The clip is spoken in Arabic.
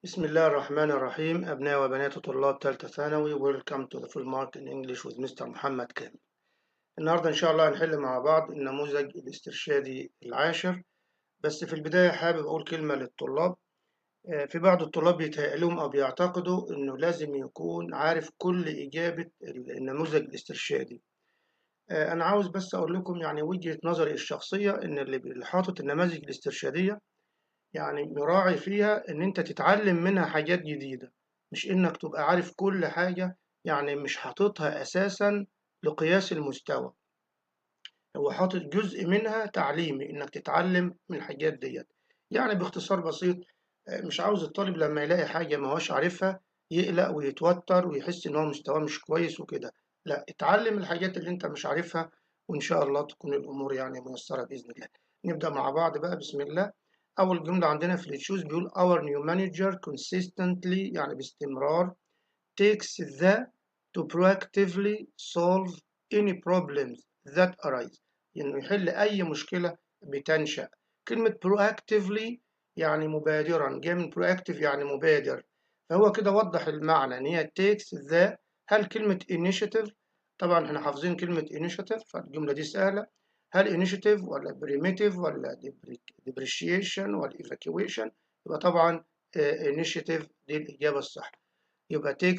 بسم الله الرحمن الرحيم. أبناء وبنات طلاب تالتة ثانوي، Welcome to the Full Mark in English with Mr. محمد كامل. النهاردة إن شاء الله هنحل مع بعض النموذج الاسترشادي العاشر. بس في البداية حابب أقول كلمة للطلاب. في بعض الطلاب بيتهيألهم أو بيعتقدوا إنه لازم يكون عارف كل إجابة النموذج الاسترشادي. أنا عاوز بس أقول لكم يعني وجهة نظري الشخصية إن اللي حاطط النماذج الاسترشادية يعني مراعي فيها إن أنت تتعلم منها حاجات جديدة، مش إنك تبقى عارف كل حاجة. يعني مش حاططها أساسا لقياس المستوى، هو حاطط جزء منها تعليمي إنك تتعلم من الحاجات ديت. يعني باختصار بسيط، مش عاوز الطالب لما يلاقي حاجة ما هوش عارفها يقلق ويتوتر ويحس إن هو مستواه مش كويس وكده. لا، اتعلم الحاجات اللي أنت مش عارفها وإن شاء الله تكون الأمور يعني ميسرة بإذن الله. نبدأ مع بعض بقى، بسم الله. أول جملة عندنا في التشوز بيقول our new manager consistently، يعني باستمرار، takes the to proactively solve any problems that arise، إنه يحل أي مشكلة بتنشأ. كلمة proactively يعني مبادرا، جاي من proactive يعني مبادر، فهو كده وضح المعنى إن هي takes the. هل كلمة initiative؟ طبعا احنا حافظين كلمة initiative فالجملة دي سهلة. هل initiative ولا primitive ولا depreciation ولا evacuation؟ يبقى طبعا initiative دي الإجابة الصح. يبقى takes